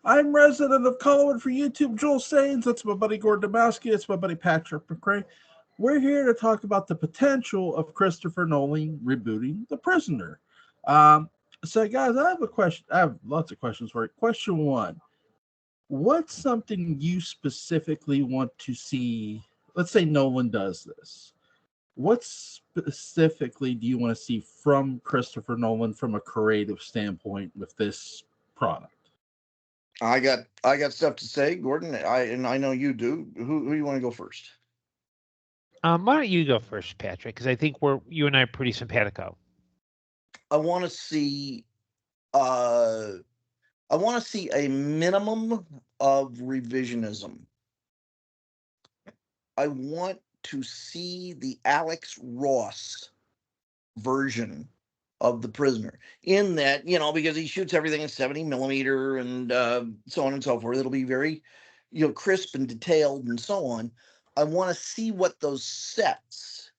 I'm resident of Collinwood for YouTube, Joel Sains. That's my buddy Gordon Dymowski. It's my buddy Patrick McCray. We're here to talk about the potential of Christopher Nolan rebooting The Prisoner. Um, so, guys, I have a question. I have lots of questions for you. Question one: what's something you specifically want to see? Let's say Nolan does this. What specifically do you want to see from Christopher Nolan from a creative standpoint with this product? I got stuff to say, Gordon. I know you do. Who you want to go first? Why don't you go first, Patrick? Because I think you and I are pretty simpatico. I want to see uh I want to see a minimum of revisionism. I want to see the Alex Ross version of The Prisoner, in that, because he shoots everything in 70 millimeter and so on and so forth. It'll be very, crisp and detailed and so on. I want to see what those sets.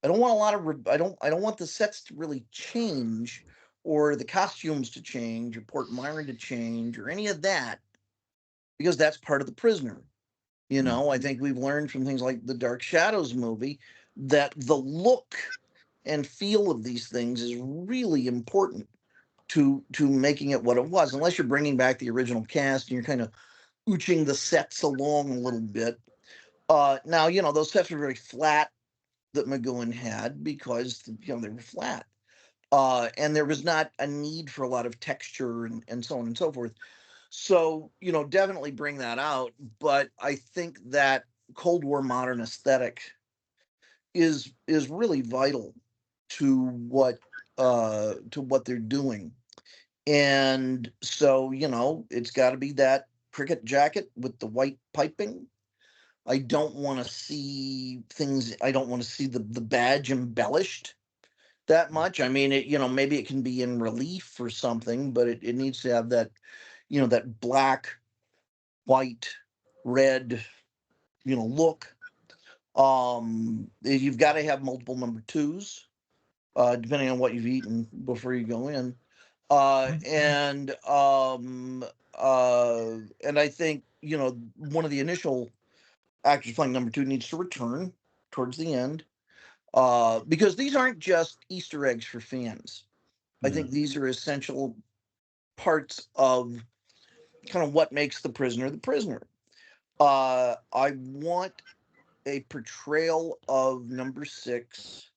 I don't want a lot of. I don't want the sets to really change, or the costumes to change, or Port Myron to change, or any of that, because that's part of The Prisoner. I think we've learned from things like the Dark Shadows movie that the look and feel of these things is really important to making it what it was. Unless you're bringing back the original cast and you're kind of ooching the sets along a little bit. Now, those sets were very flat that McGowan had because, they were flat. And there was not a need for a lot of texture and so on and so forth. So, definitely bring that out. But I think that Cold War modern aesthetic is really vital to what they're doing. And so, it's got to be that cricket jacket with the white piping. I don't want to see things. I don't want to see the badge embellished that much. I mean, maybe it can be in relief or something, but it needs to have that, that black, white, red, look. You've got to have multiple number twos, depending on what you've eaten before you go in. And I think, one of the initial actors playing number two needs to return towards the end, because these aren't just Easter eggs for fans. I think these are essential parts of kind of what makes the prisoner the prisoner. I want a portrayal of number six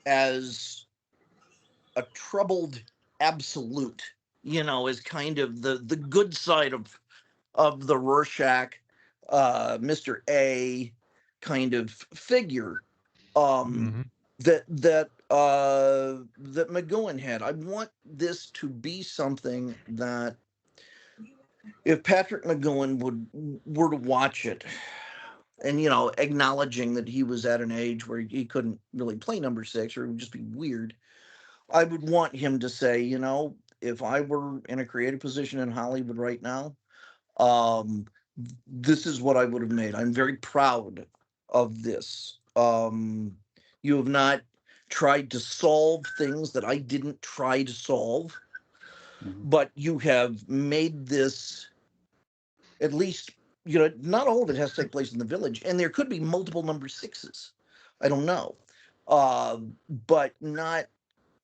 as a troubled absolute, as kind of the good side of the Rorschach, Mr. A kind of figure, Mm-hmm. that McGowan had. I want this to be something that, if Patrick McGowan were to watch it, and acknowledging that he was at an age where he couldn't really play number six, or it would just be weird, I would want him to say, if I were in a creative position in Hollywood right now, um, this is what I would have made. I'm very proud of this. You have not tried to solve things that I didn't try to solve, but you have made this, at least, not all of it has to take place in the village, and there could be multiple number sixes. I don't know. Uh, but not,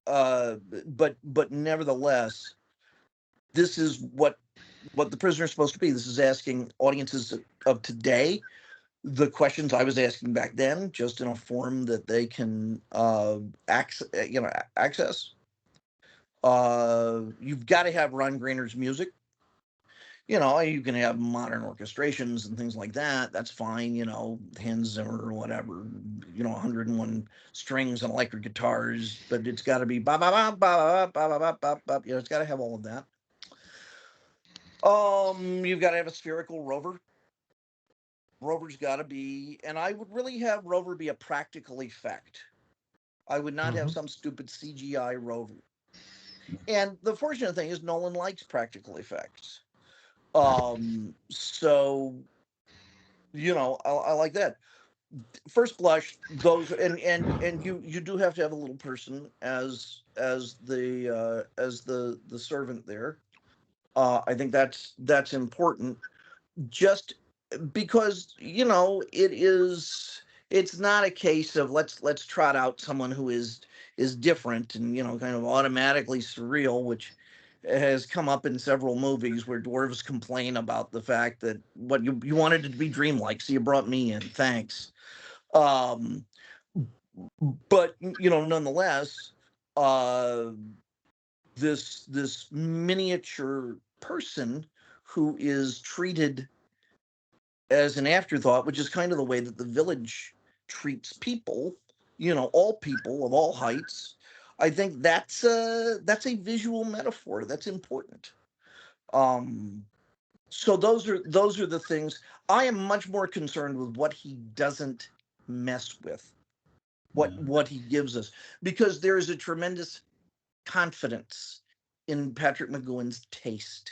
but nevertheless, this is what the prisoner is supposed to be. This is asking audiences of today the questions I was asking back then, just in a form that they can access. You've got to have Ron Grainer's music. You can have modern orchestrations and things like that. That's fine. Hans Zimmer or whatever. 101 strings and electric guitars, but it's got to be ba ba ba ba ba ba ba ba ba. It's got to have all of that. You've got to have a spherical rover. Rover's got to be, and I would really have Rover be a practical effect. I would not have Mm-hmm. some stupid CGI Rover. And the fortunate thing is Nolan likes practical effects. So I like that. First blush, those, and you do have to have a little person as the servant there. I think that's important, just because it's not a case of let's trot out someone who is different and kind of automatically surreal, which has come up in several movies where dwarves complain about the fact that what you wanted it to be dreamlike, so you brought me in, thanks. um but nonetheless, uh this miniature person who is treated as an afterthought, which is kind of the way that the village treats people, all people of all heights. I think that's a visual metaphor that's important. Um, so those are the things. I am much more concerned with what he doesn't mess with, what he gives us, because there is a tremendous confidence in Patrick McGowan's taste,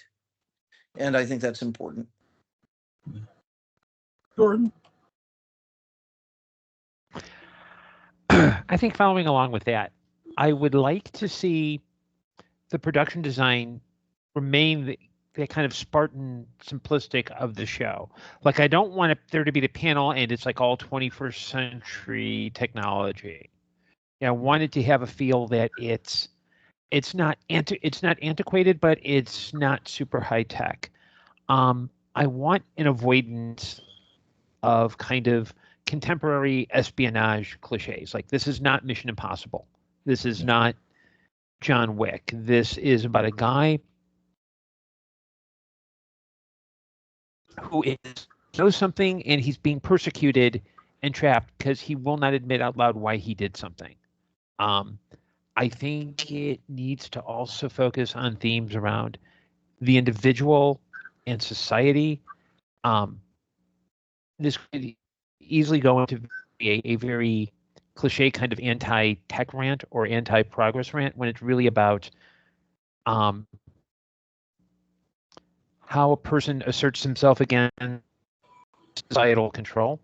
and I think that's important. Gordon? I think following along with that, I would like to see the production design remain the kind of Spartan simplistic of the show. Like, I don't want there to be the panel and it's like all 21st century technology. I want it to have a feel that it's not antiquated, but it's not super high tech. I want an avoidance of kind of contemporary espionage cliches. Like, this is not Mission Impossible. This is not John Wick. This is about a guy who knows something and he's being persecuted and trapped because he will not admit out loud why he did something. I think it needs to also focus on themes around the individual and society. This could easily go into a very cliche kind of anti-tech rant or anti-progress rant, when it's really about how a person asserts himself against societal control.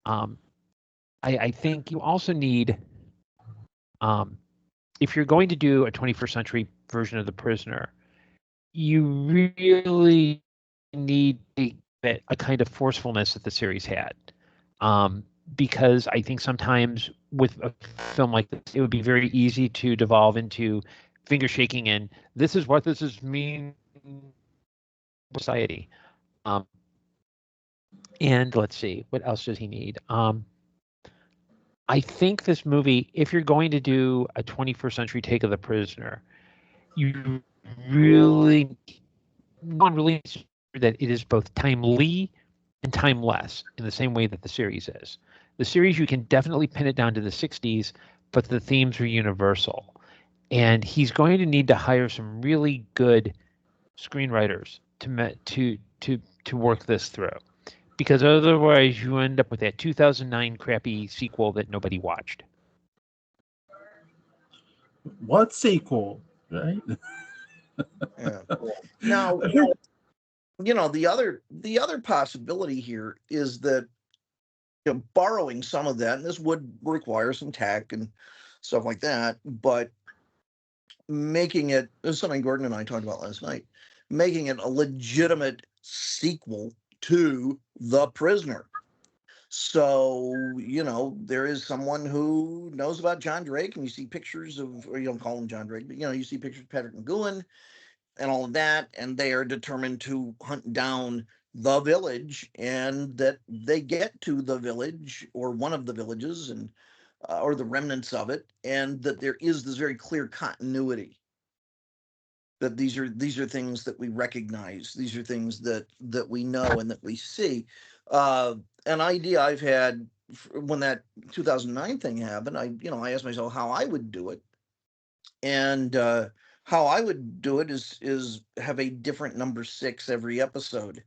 I think you also need, if you're going to do a 21st century version of The Prisoner, you really need a kind of forcefulness that the series had. Because I think sometimes with a film like this, it would be very easy to devolve into finger shaking and this is what this is mean society. And let's see, what else does he need? I think this movie, if you're going to do a 21st century take of The Prisoner, you really needs that it is both timely and timeless in the same way that the series is. The series, you can definitely pin it down to the 60s, but the themes are universal. And he's going to need to hire some really good screenwriters to work this through, because otherwise you end up with that 2009 crappy sequel that nobody watched. What sequel, right? Yeah. Now, the other possibility here is that borrowing some of that, and this would require some tech and stuff like that, but making it, this is something Gordon and I talked about last night, making it a legitimate sequel to The Prisoner. So, there is someone who knows about John Drake, and you see pictures of, or you don't call him John Drake, but you see pictures of Patrick McGowan and all of that, and they are determined to hunt down the village, and that they get to the village or one of the villages, and or the remnants of it, and that there is this very clear continuity, that these are things that we recognize, these are things that we know and that we see. An idea I've had when that 2009 thing happened, I asked myself how I would do it, and how I would do it is have a different number 6 every episode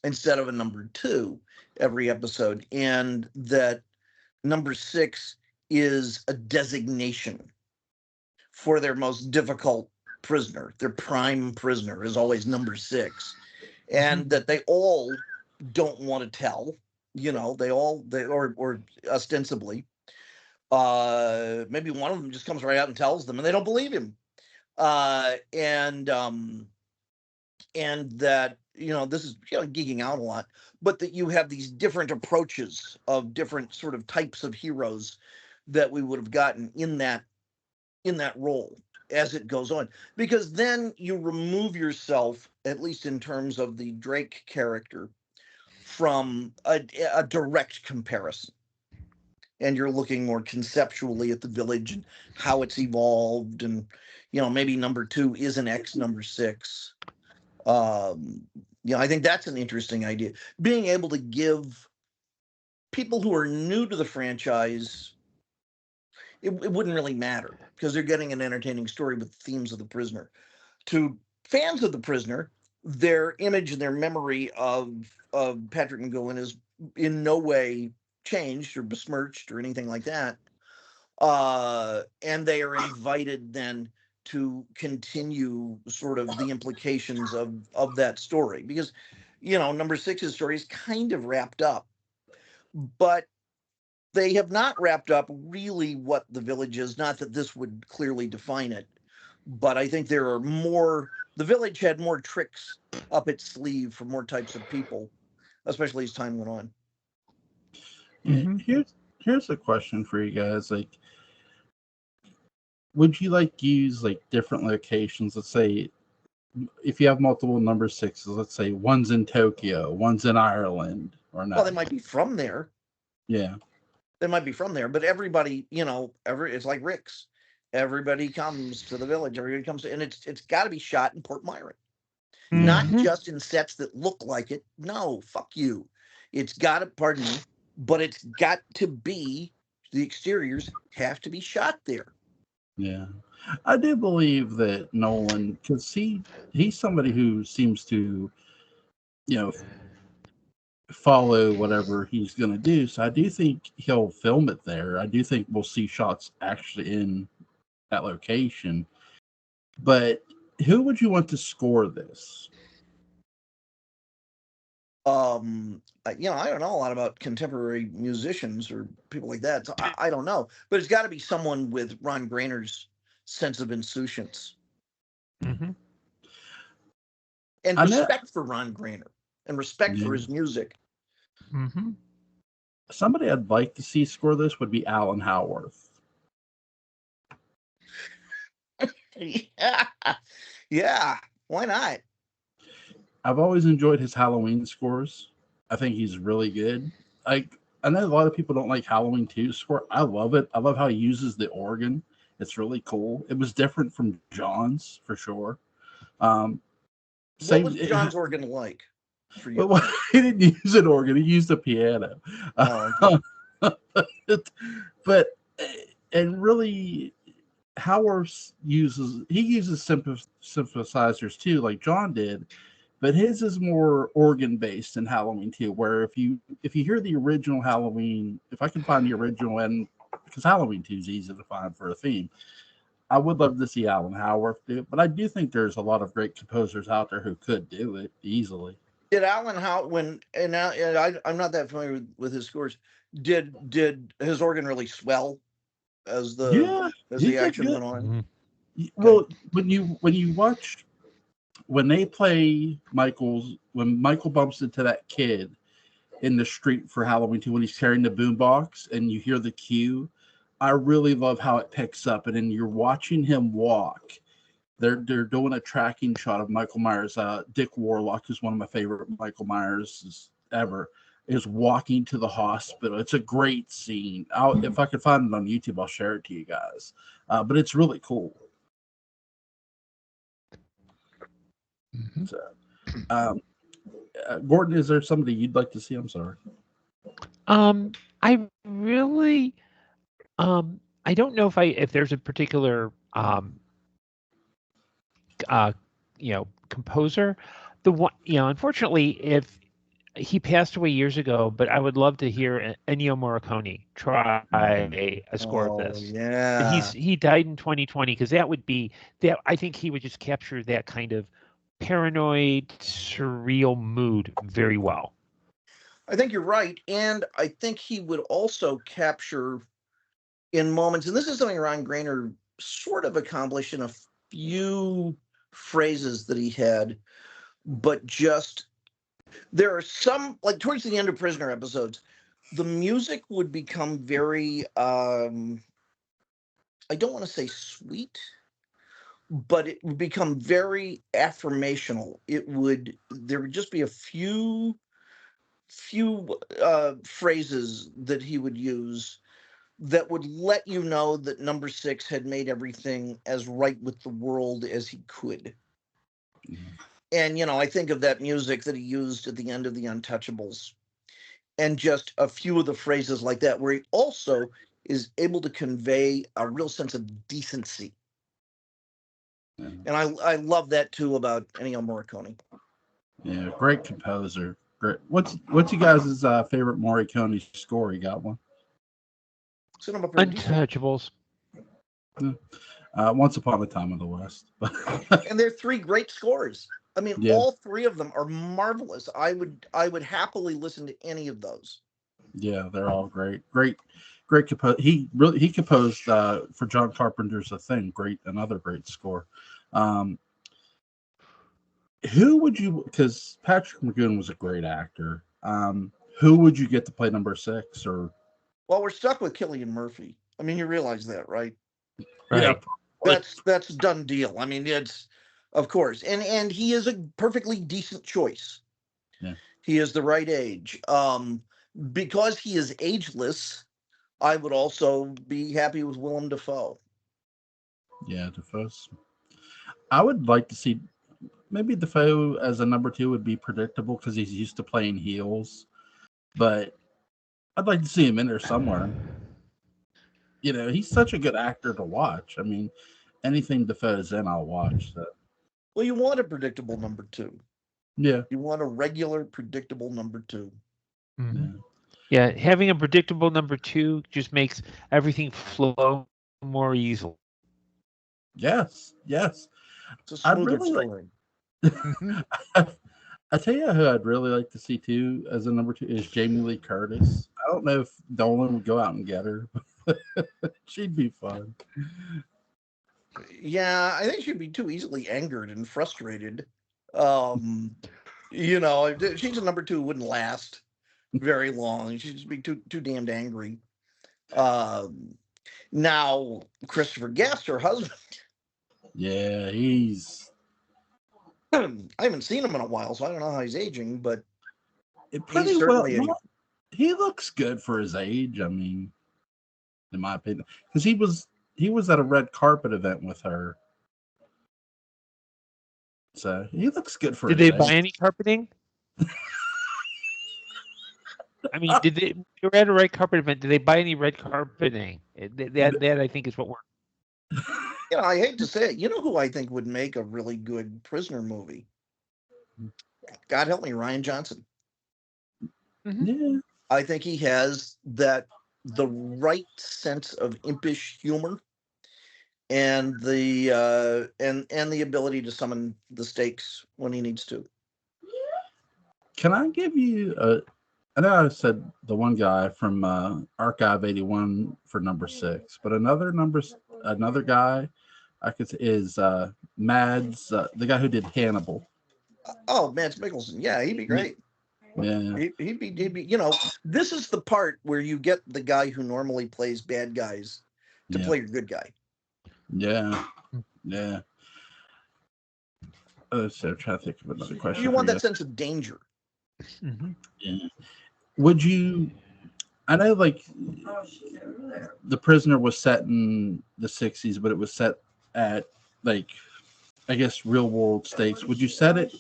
instead of a number 2 every episode, and that number 6 is a designation for their most difficult prisoner. Their prime prisoner is always number 6, and that they all don't want to tell. They or ostensibly, maybe one of them just comes right out and tells them, and they don't believe him. And and that, this is geeking out a lot, but that you have these different approaches of different sort of types of heroes that we would have gotten in that role as it goes on, because then you remove yourself, at least in terms of the Drake character, from a direct comparison, and you're looking more conceptually at the village and how it's evolved, and maybe number 2 is an ex number 6. I think that's an interesting idea, being able to give people who are new to the franchise, it wouldn't really matter because they're getting an entertaining story with themes of the prisoner. To fans of the prisoner, their image and their memory of Patrick McGowan is in no way changed or besmirched or anything like that. And they are invited then to continue sort of the implications of that story, because number 6's story is kind of wrapped up, but they have not wrapped up really what the village is. Not that this would clearly define it, but I think there are more. The village had more tricks up its sleeve for more types of people, especially as time went on. Yeah, here's a question for you guys. Like, would you use different locations? Let's say if you have multiple number 6s, let's say one's in Tokyo, one's in Ireland, or not. Well, they might be from there. Yeah. They might be from there, but everybody, it's like Rick's. Everybody comes to the village. Everybody comes to, and it's got to be shot in Port Myron, not just in sets that look like it. No, fuck you. It's got to, pardon me, but it's got to be, the exteriors have to be shot there. Yeah, I do believe that Nolan, because he's somebody who seems to, follow whatever he's going to do. So I do think he'll film it there. I do think we'll see shots actually in that location. But who would you want to score this? I don't know a lot about contemporary musicians or people like that, so I don't know. But it's got to be someone with Ron Grainer's sense of insouciance and respect for Ron Grainer and respect for his music. Somebody I'd like to see score this would be Alan Howarth. Yeah, why not? I've always enjoyed his Halloween scores. I think he's really good. I know a lot of people don't like Halloween 2 score. I love it. I love how he uses the organ. It's really cool. It was different from John's for sure. What was John's organ like for you? Well, he didn't use an organ. He used a piano. But and really, Howard uses synthesizers too, like John did. But his is more organ based in Halloween 2, where if you hear the original Halloween, if I can find the original, and because Halloween 2 is easy to find for a theme, I would love to see Alan Howarth do it. But I do think there's a lot of great composers out there who could do it easily. Did Alan Howarth, I'm not that familiar with his scores. Did his organ really swell as the action went on? Well, when you watch. When they play when Michael bumps into that kid in the street for Halloween 2, when he's carrying the boombox and you hear the cue, I really love how it picks up. And then you're watching him walk. They're doing a tracking shot of Michael Myers. Dick Warlock, who's one of my favorite Michael Myers ever, is walking to the hospital. It's a great scene. If I could find it on YouTube, I'll share it to you guys. But it's really cool. So, Gordon, is there somebody you'd like to see? I'm sorry. I really, I don't know if there's a particular, composer. The one, unfortunately, if he passed away years ago, but I would love to hear Ennio Morricone try a score of this. Yeah, he died in 2020, because that would be that. I think he would just capture that kind of paranoid, surreal mood very well. I think you're right, and I think he would also capture in moments, and this is something Ron Grainer sort of accomplished in a few phrases that he had, but just there are some, like towards the end of Prisoner episodes, the music would become very I don't want to say sweet, but it would become very affirmational. There would just be a few phrases that he would use that would let you know that number 6 had made everything as right with the world as he could. And, I think of that music that he used at the end of The Untouchables, and just a few of the phrases like that, where he also is able to convey a real sense of decency. And I love that too about Ennio Morricone. Yeah, great composer. Great. What's you guys' favorite Morricone score? You got one? Untouchables. Once Upon a Time in the West. And they're 3 great scores. I mean, all 3 of them are marvelous. I would happily listen to any of those. Yeah, they're all great. Great composer. He composed for John Carpenter's The Thing. Another great score. Who would you? Because Patrick McGowan was a great actor. Who would you get to play number 6? Or well, we're stuck with Cillian Murphy. I mean, you realize that, right? Right. Yeah, that's a done deal. I mean, it's of course, and he is a perfectly decent choice. Yeah, he is the right age. Because he is ageless, I would also be happy with Willem Dafoe. Yeah, Dafoe's. I would like to see maybe Dafoe as a number 2 would be predictable because he's used to playing heels, but I'd like to see him in there somewhere. He's such a good actor to watch. I mean, anything Dafoe's in, I'll watch. So. Well, you want a predictable number 2. Yeah. You want a regular, predictable number 2. Mm-hmm. Yeah, having a predictable number 2 just makes everything flow more easily. Yes. It's a smoother story. I tell you who I'd really like to see too as a number 2 is Jamie Lee Curtis. I don't know if Nolan would go out and get her, but she'd be fun. Yeah, I think she'd be too easily angered and frustrated. She's a number 2 who wouldn't last very long. She'd just be too damned angry. Now Christopher Guest, her husband. Yeah, he's. I haven't seen him in a while, so I don't know how he's aging, but pretty well. He looks good for his age. I mean, in my opinion, because he was at a red carpet event with her, so he looks good for. Did they buy any carpeting? I mean, did they were at a red carpet event? Did they buy any red carpeting? That I think is what we're. I hate to say it. You know who I think would make a really good prisoner movie? God help me, Rian Johnson. Mm-hmm. Yeah, I think he has the right sense of impish humor, and the and the ability to summon the stakes when he needs to. Can I give you a? I know I said the one guy from Archive 81 for number 6, but another guy I could say is Mads, the guy who did Hannibal. Oh, Mads Mikkelsen. Yeah, he'd be great. Yeah, he'd be. This is the part where you get the guy who normally plays bad guys to play a good guy. Yeah. So I'm trying to think of another question. You want that sense of danger. Mm-hmm. Yeah. Would you? I know, like, The Prisoner was set in the 60s, but it was set at, like, I guess, real world stakes. Would you set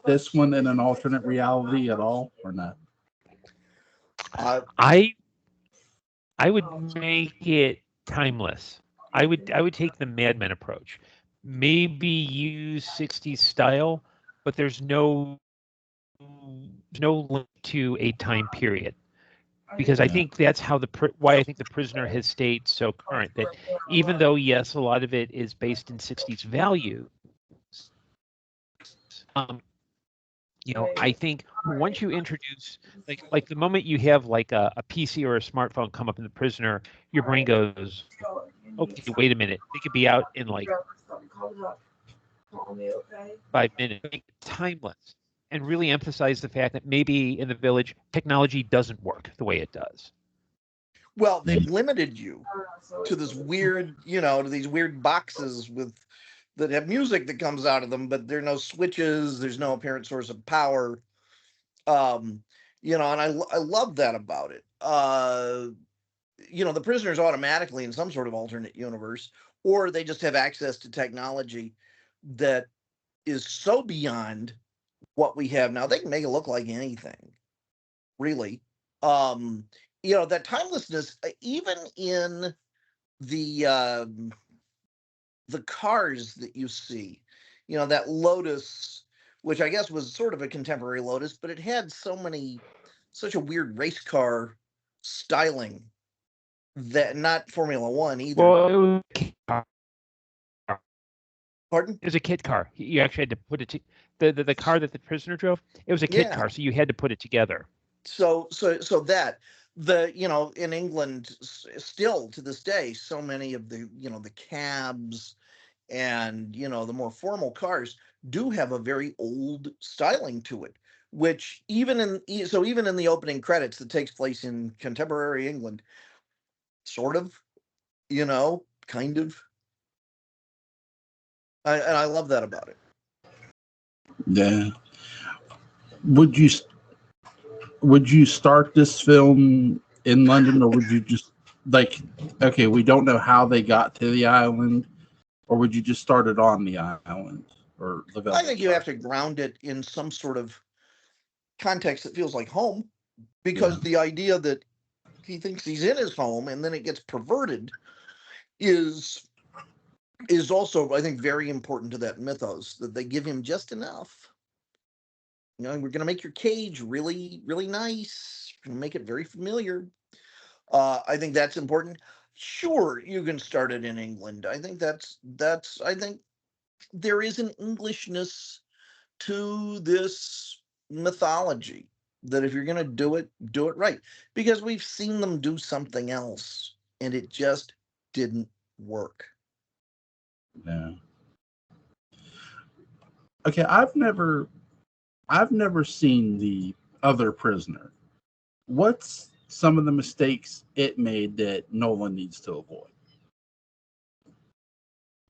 this one in an alternate reality at all, or not? I would make it timeless. I would take the Mad Men approach. Maybe use 60s style, but there's no link to a time period. Because I think that's how why I think The Prisoner has stayed so current. That even though, yes, a lot of it is based in 60s values, I think once you introduce, like the moment you have like a PC or a smartphone come up in The Prisoner, your brain goes, okay, wait a minute, they could be out in like 5 minutes, make it timeless, and really emphasize the fact that maybe in the village technology doesn't work the way it does. Well, they've limited you to this weird, to these weird boxes that have music that comes out of them, but there are no switches. There's no apparent source of power. And I love that about it. The prisoner's automatically in some sort of alternate universe, or they just have access to technology that is so beyond what we have now. They can make it look like anything, really. That timelessness, even in the cars that you see, that Lotus, which I guess was sort of a contemporary Lotus, but it had such a weird race car styling that not Formula One either. Well, it was a kit car. Pardon? It was a kit car. You actually had to put it the car that the prisoner drove. It was a kit car, so you had to put it together. So that in England still to this day, so many of the the cabs and the more formal cars do have a very old styling to it, which even in the opening credits that takes place in contemporary England, sort of, kind of. And I love that about it. Yeah. Would you start this film in London, or would you just okay, we don't know how they got to the island, or would you just start it on the island or the village? I think you have to ground it in some sort of context that feels like home, because the idea that he thinks he's in his home and then it gets perverted is also, I think, very important to that mythos, that they give him just enough. We're going to make your cage really, really nice. We're going to make it very familiar. I think that's important. Sure, you can start it in England. I think I think there is an Englishness to this mythology that if you're going to do it right. Because we've seen them do something else and it just didn't work. Yeah. Okay, I've never seen The Other Prisoner. What's some of the mistakes it made that Nolan needs to avoid?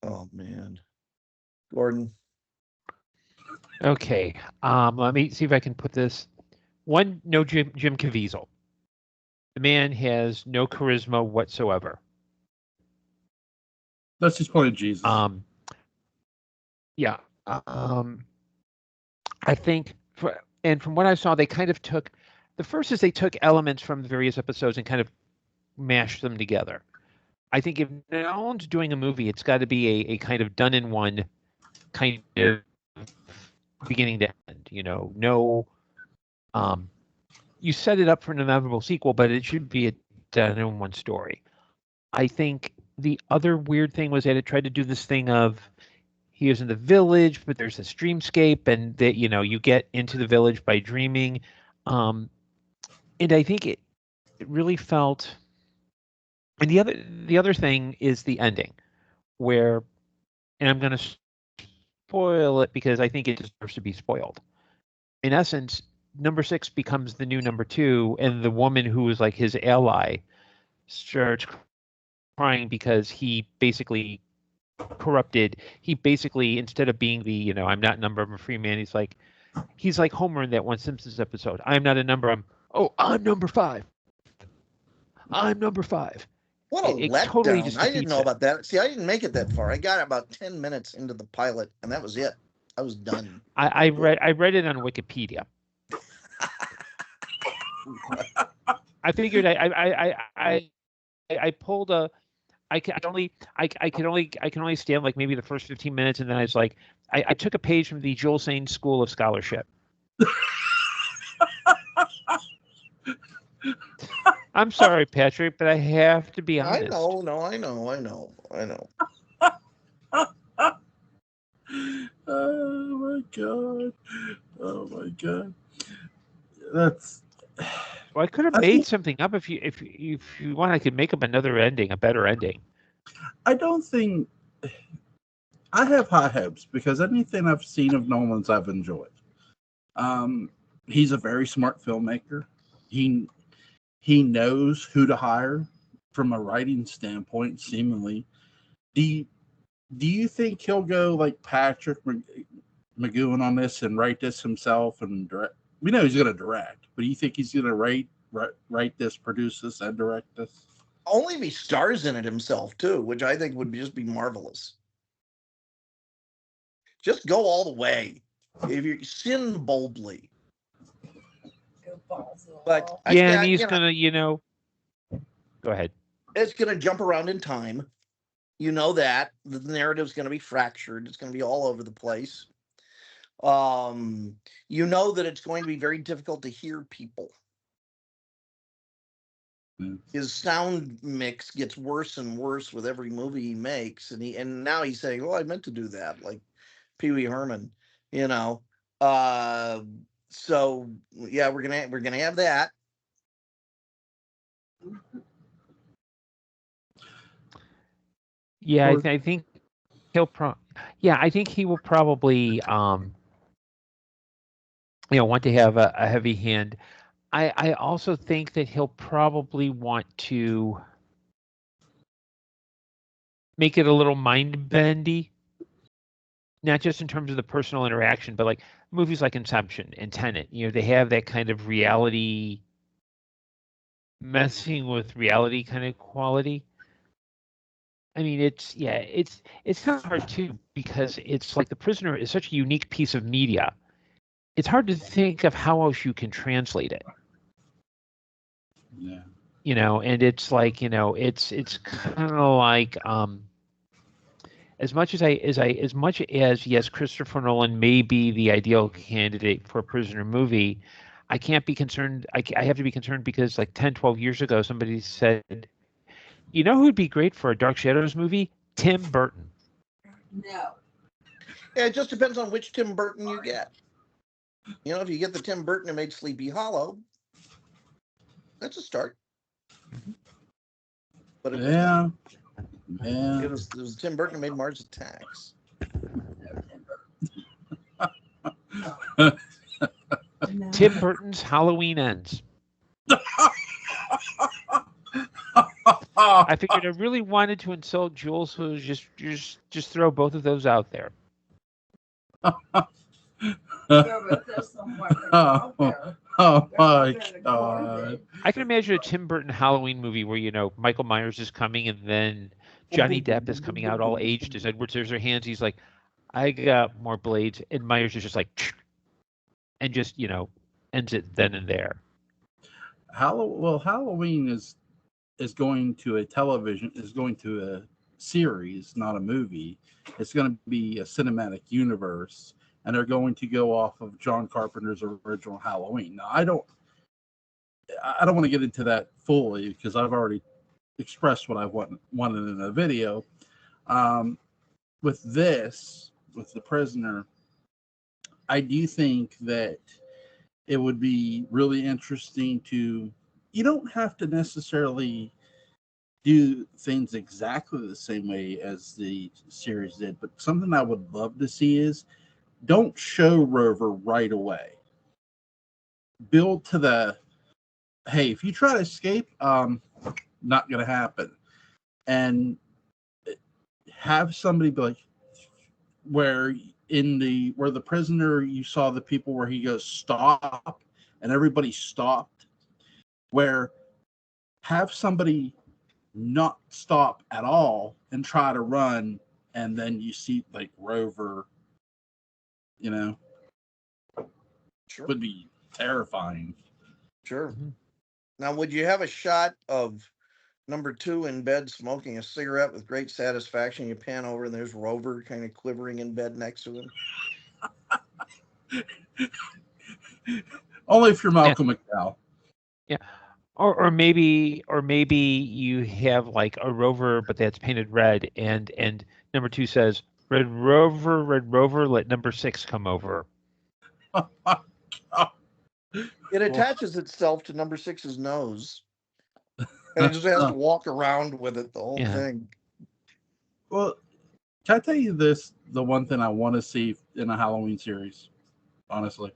Oh man, Gordon. Okay, let me see if I can put this. One, no Jim Caviezel. The man has no charisma whatsoever. That's just point of Jesus. Yeah. I think, from what I saw, they kind of took. The first is they took elements from the various episodes and kind of mashed them together. I think if Nolan's doing a movie, it's got to be a kind of done in one kind of beginning to end. No. You set it up for an inevitable sequel, but it should be a done in one story. I think the other weird thing was that it tried to do this thing of he is in the village, but there's this dreamscape, and that you get into the village by dreaming. And I think it really felt. And the other thing is the ending, where, and I'm going to spoil it because I think it deserves to be spoiled. In essence, number 6 becomes the new number 2, and the woman who was like his ally starts crying because he basically corrupted. He basically, instead of being the I'm not a number, I'm a free man, he's like Homer in that one Simpsons episode. I'm not a number, I'm number 5. I'm number 5. What a letdown. Totally just I didn't know about that. See, I didn't make it that far. I got about 10 minutes into the pilot, and that was it. I was done. I read it on Wikipedia. I figured I pulled a. I can only stand like maybe the first 15 minutes, and then I was like, I took a page from the Joel Sain School of Scholarship. I'm sorry, Patrick, but I have to be honest. I know. Oh my god. That's. Well, I could have made something up if you want. I could make up another ending, a better ending. I don't think I have high hopes because anything I've seen of Nolan's, I've enjoyed. He's a very smart filmmaker. He knows who to hire from a writing standpoint. Seemingly, do you think he'll go like Patrick McGowan on this and write this himself and direct? We know he's going to direct, but do you think he's going to write this, produce this, and direct this? Only if he stars in it himself too, which I think would just be marvelous. Just go all the way. If you sin boldly. But yeah, and he's gonna, go ahead. It's gonna jump around in time. You know that the narrative's gonna be fractured. It's gonna be all over the place. You know that it's going to be very difficult to hear people. His sound mix gets worse and worse with every movie he makes, and now he's saying, "Oh, I meant to do that," like Pee Wee Herman, So yeah, we're gonna have that. Yeah, I think he'll I think he will probably want to have a heavy hand. I also think that he'll probably want to make it a little mind bendy, not just in terms of the personal interaction, but like movies like Inception and Tenet. They have that kind of reality, messing with reality kind of quality. I mean, it's kind of hard too, because it's like The Prisoner is such a unique piece of media. It's hard to think of how else you can translate it. Yeah. And it's like, it's kind of like as much as yes, Christopher Nolan may be the ideal candidate for a Prisoner movie, I can't be concerned. I have to be concerned because like 10, 12 years ago, somebody said, who would be great for a Dark Shadows movie? Tim Burton. No. Yeah, it just depends on which Tim Burton you get. If you get the Tim Burton who made Sleepy Hollow, that's a start. But it was Tim Burton who made Mars Attacks. Tim Burton's Halloween Ends. I figured I really wanted to insult Jules, so just throw both of those out there. Oh my God! I can imagine a Tim Burton Halloween movie where Michael Myers is coming and then Johnny Depp is coming out all aged as Edward Scissorhands. He's like, "I got more blades," and Myers is just like, and just ends it then and there. Halloween is going to a series, not a movie. It's going to be a cinematic universe, and they're going to go off of John Carpenter's original Halloween. Now, I don't want to get into that fully because I've already expressed what I wanted in the video. With The Prisoner, I do think that it would be really interesting to. You don't have to necessarily do things exactly the same way as the series did, but something I would love to see is don't show Rover right away. Build to the, hey, if you try to escape, not going to happen. And have somebody be like, where the prisoner, you saw the people where he goes, stop, and everybody stopped, where have somebody not stop at all and try to run, and then you see like Rover, Sure. would be terrifying. Sure. Mm-hmm. Now, would you have a shot of number 2 in bed smoking a cigarette with great satisfaction? You pan over and there's Rover kind of quivering in bed next to him. Only if you're Malcolm McDowell. Yeah. Or maybe you have like a Rover, but that's painted red, and number 2 says, Red Rover, let number 6 come over. It attaches itself to number 6's nose, and it just has to walk around with it the whole thing. Well, can I tell you this? the one thing I want to see in a Halloween series. Honestly,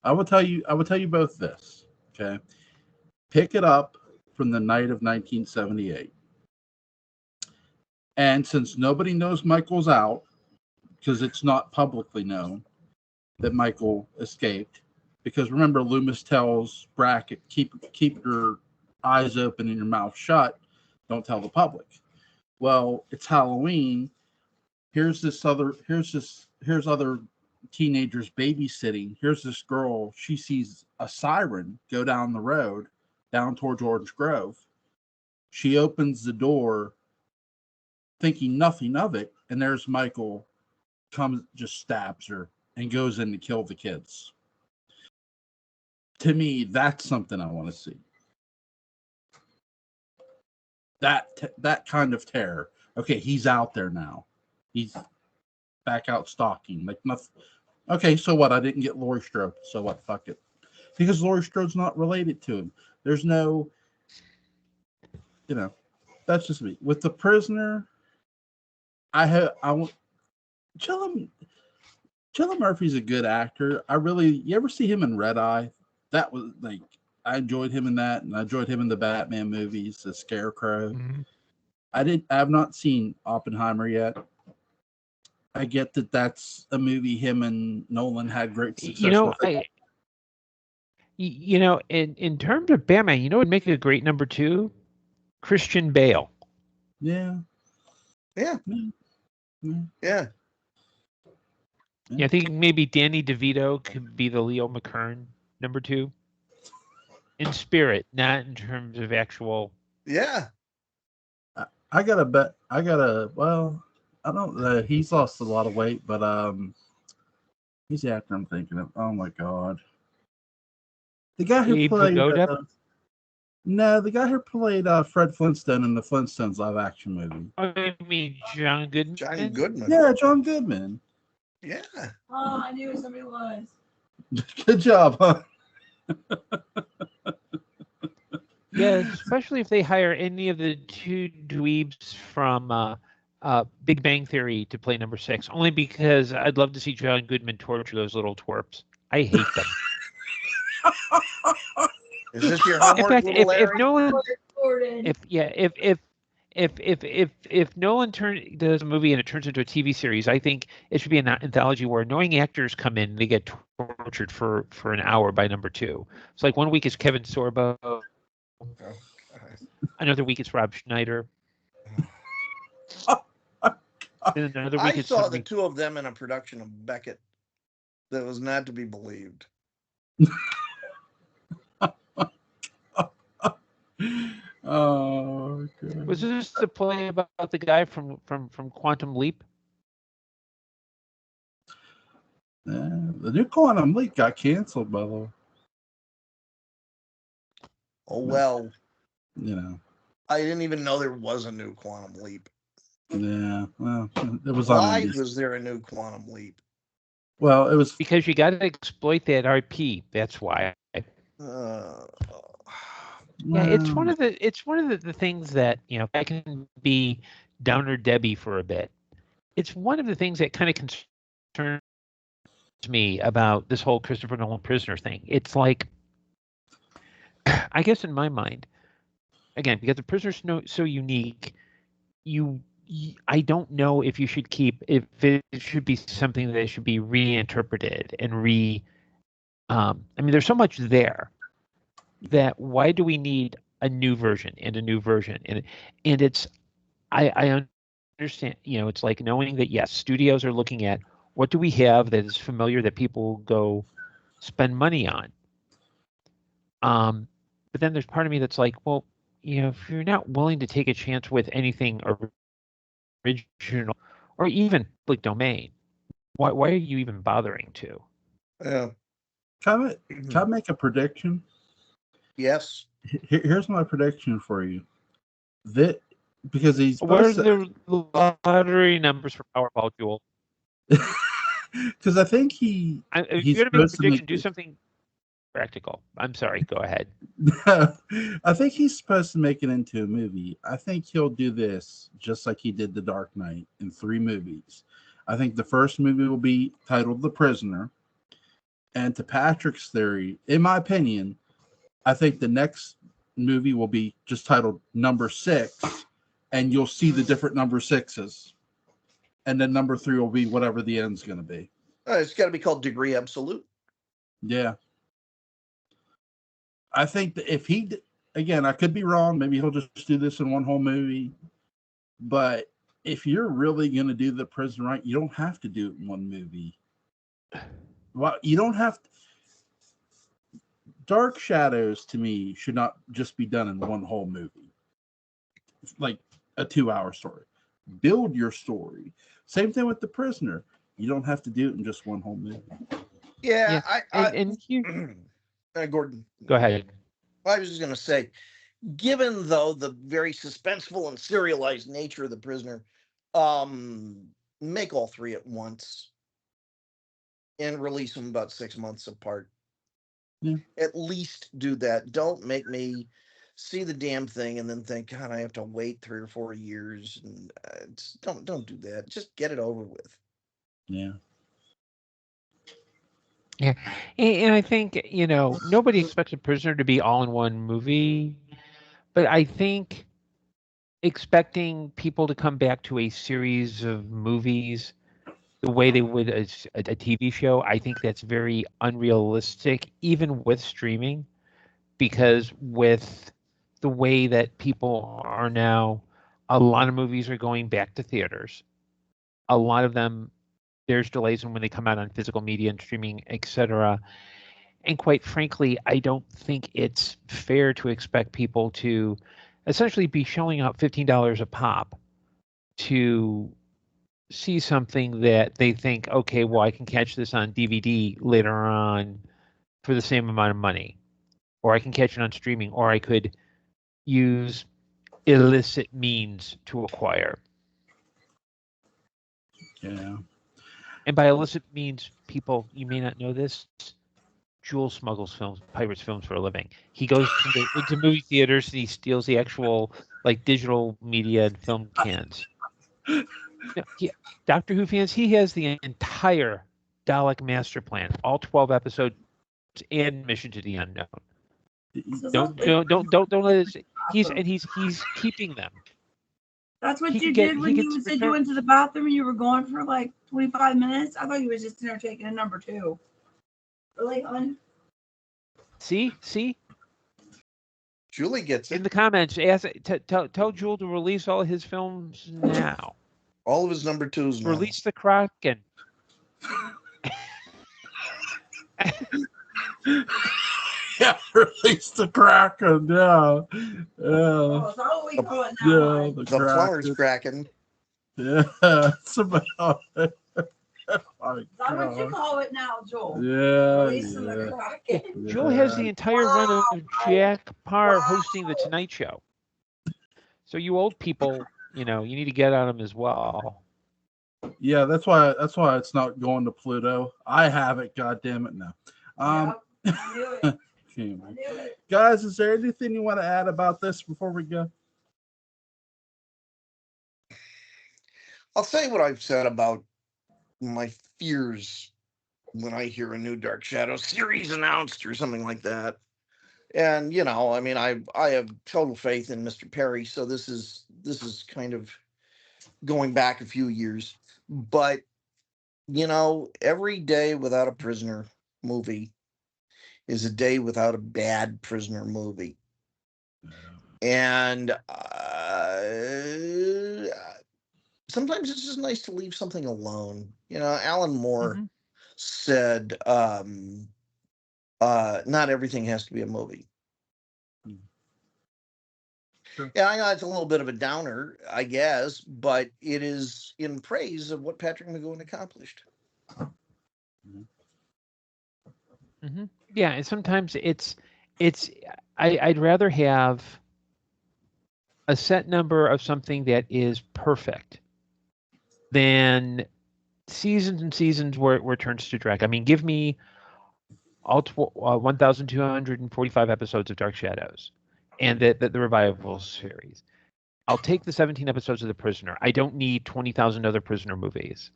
I would tell you both this. Okay, pick it up from the night of 1978, and since nobody knows Michael's out, because it's not publicly known that Michael escaped. Because remember, Loomis tells Brackett, keep your eyes open and your mouth shut. Don't tell the public. Well, it's Halloween. Here's other teenagers babysitting. Here's this girl. She sees a siren go down the road, down towards Orange Grove. She opens the door, thinking nothing of it, and there's Michael. Comes, just stabs her, and goes in to kill the kids. To me, that's something I want to see. That kind of terror. Okay, he's out there now. He's back out stalking. Like nothing. Okay, so what? I didn't get Laurie Strode. So what? Fuck it. Because Laurie Strode's not related to him. There's no, that's just me. With The Prisoner, I want Cillian Murphy's a good actor. You ever see him in Red Eye? That was like, I enjoyed him in that, and I enjoyed him in the Batman movies, the Scarecrow. Mm-hmm. I have not seen Oppenheimer yet. I get that that's a movie him and Nolan had great success with. In terms of Batman, would make a great number 2? Christian Bale. Yeah. Yeah. I think maybe Danny DeVito could be the Leo McKern number 2. In spirit, not in terms of actual. Yeah. I don't. He's lost a lot of weight, but he's the actor I'm thinking of. Oh my god, the guy who played. The guy who played Fred Flintstone in the Flintstones live action movie. I mean, John Goodman. John Goodman. Yeah, John Goodman. Yeah. Oh, I knew somebody was. Good job, huh? Yeah, especially if they hire any of the 2 dweebs from Big Bang Theory to play number 6. Only because I'd love to see John Goodman torture those little twerps. I hate them. Is this your homework? In fact, if Nolan, if Nolan does a movie and it turns into a TV series, I think it should be an anthology where annoying actors come in and they get tortured for an hour by number 2. It's like one week it's Kevin Sorbo, another week it's Rob Schneider. And another week I saw the 2 of them in a production of Beckett that was not to be believed. Oh, God. Was this the play about the guy from Quantum Leap? The new Quantum Leap got canceled, by the way. Oh, well. I didn't even know there was a new Quantum Leap. Yeah, well, it was Why on NBC. was there a new Quantum Leap? Well, it was because you got to exploit that IP. That's why. Yeah, it's one of the things that, I can be Downer Debbie for a bit. It's one of the things that kind of concerns me about this whole Christopher Nolan prisoner thing. It's like, I guess in my mind, again, because the prisoner's so unique, I don't know if it should be something that should be reinterpreted and I mean, there's so much there that why do we need a new version and a new version? And it's, I understand, it's like knowing that, yes, studios are looking at what do we have that is familiar that people go spend money on. But then there's part of me that's like, well, if you're not willing to take a chance with anything original or even public domain, why are you even bothering to? Yeah. Can I make a prediction? Yes. Here's my prediction for you. Because he's what are the lottery numbers for Powerball, Jewel? Because I think if you're going to make a prediction, do something. practical. I'm sorry. Go ahead. I think he's supposed to make it into a movie. I think he'll do this just like he did The Dark Knight in 3 movies. I think the first movie will be titled The Prisoner. And to Patrick's theory, in my opinion, I think the next movie will be just titled Number 6, and you'll see the different number 6s. And then number 3 will be whatever the end's going to be. It's got to be called Degree Absolute. Yeah. I think that if he, again, I could be wrong. Maybe he'll just do this in one whole movie. But if you're really going to do The Prison right, you don't have to do it in one movie. Well, you don't have to. Dark Shadows, to me, should not just be done in one whole movie. It's like a 2-hour story. Build your story. Same thing with The Prisoner. You don't have to do it in just one whole movie. Yeah. Gordon. Go ahead. I was just going to say, given, though, the very suspenseful and serialized nature of The Prisoner, make all 3 at once and release them about 6 months apart. Yeah. At least do that. Don't make me see the damn thing and then think, God, I have to wait 3 or 4 years. And don't do that. Just get it over with. Yeah. Yeah. And I think, nobody expects A Prisoner to be all in one movie, but I think expecting people to come back to a series of movies the way they would a TV show, I think that's very unrealistic, even with streaming, because with the way that people are now, a lot of movies are going back to theaters. A lot of them, there's delays when they come out on physical media and streaming, etc. And quite frankly, I don't think it's fair to expect people to essentially be shelling out $15 a pop to see something that they think, okay, well, I can catch this on DVD later on for the same amount of money, or I can catch it on streaming, or I could use illicit means to acquire. Yeah. And by illicit means, people, you may not know this, Jules smuggles films, pirates films for a living. He goes into movie theaters and he steals the actual digital media and film cans. Doctor Who fans, he has the entire Dalek master plan, all 12 episodes and Mission to the Unknown. Don't let it. He's keeping them. That's what you did when you said you went to the bathroom and you were gone for like 25 minutes. I thought you was just in there taking a number 2. Really, hon? See. Julie gets it. In the comments, tell Jewel to release all his films now. All of his number 2s now. Release the Kraken. Yeah, release the Kraken. Yeah. Oh, that's what we call it now. Yeah, the Flowers Kraken. Yeah, it's about it. Is that what you call it now, Joel? Yeah. Releasing the Kraken. Joel has the entire run of Jack Parr hosting the Tonight Show. So you old people, you need to get on him as well. Yeah, that's why it's not going to Pluto. I have it. God damn it, now. I knew it. I knew it. Guys, is there anything you want to add about this before we go? I'll say what I've said about my fears when I hear a new Dark Shadows series announced or something like that. And I have total faith in Mr. Perry, so this is kind of going back a few years. But every day without a Prisoner movie is a day without a bad Prisoner movie. And sometimes it's just nice to leave something alone. Alan Moore said, not everything has to be a movie. Sure. Yeah, I know it's a little bit of a downer, I guess, but it is in praise of what Patrick McGowan accomplished. Mm-hmm. Yeah, and sometimes I'd rather have a set number of something that is perfect than seasons and seasons where it turns to drag. I mean, give me all 1,245 episodes of Dark Shadows, and the revival series. I'll take the 17 episodes of The Prisoner. I don't need 20,000 other Prisoner movies.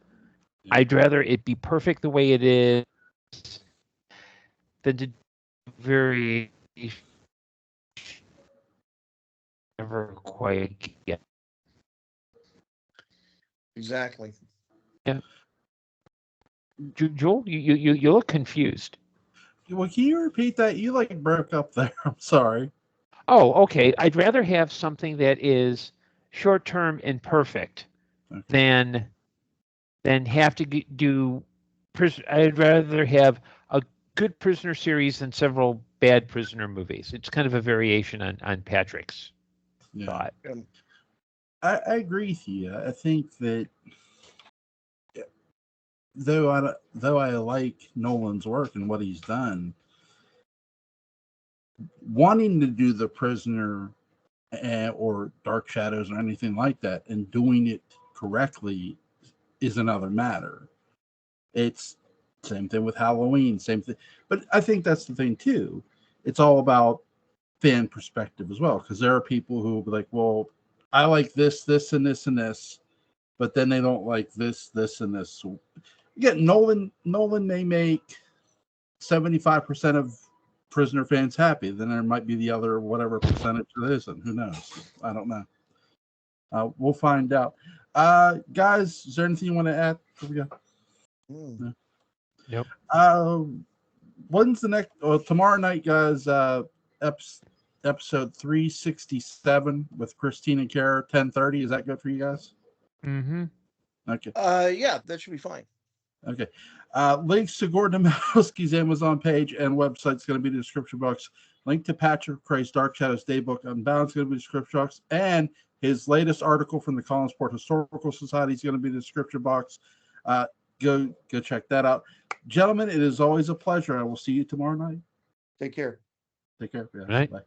Yeah. I'd rather it be perfect the way it is than to very never quite get. Exactly. Yeah. Joel, you look confused. Well, can you repeat that? You broke up there. I'm sorry. Oh, okay. I'd rather have something that is short term and perfect than have to do. I'd rather have a good Prisoner series than several bad Prisoner movies. It's kind of a variation on Patrick's thought. I agree with you. I think that though I like Nolan's work and what he's done, wanting to do The Prisoner or Dark Shadows or anything like that and doing it correctly is another matter. It's same thing with Halloween, same thing. But I think that's the thing too. It's all about fan perspective as well, because there are people who will be like, well, I like this, this, and this, and this, but then they don't like this, this, and this. So, again, Nolan may make 75% of Prisoner fans happy. Then there might be the other whatever percentage that isn't. Who knows? I don't know. We'll find out. Guys, is there anything you want to add? No. Yep. When's the next? Tomorrow night, guys. Episode 367 with Christine and Kara, 10:30. Is that good for you guys? Mm-hmm. Okay. Yeah, that should be fine. Okay. Links to Gordon Dymowski's Amazon page and website is going to be in the description box. Link to Patrick McCray's Dark Shadows Daybook Unbound is going to be in the description box. And his latest article from the Collinsport Historical Society is going to be in the description box. Go check that out. Gentlemen, it is always a pleasure. I will see you tomorrow night. Take care. Take care. Yeah, right. Bye.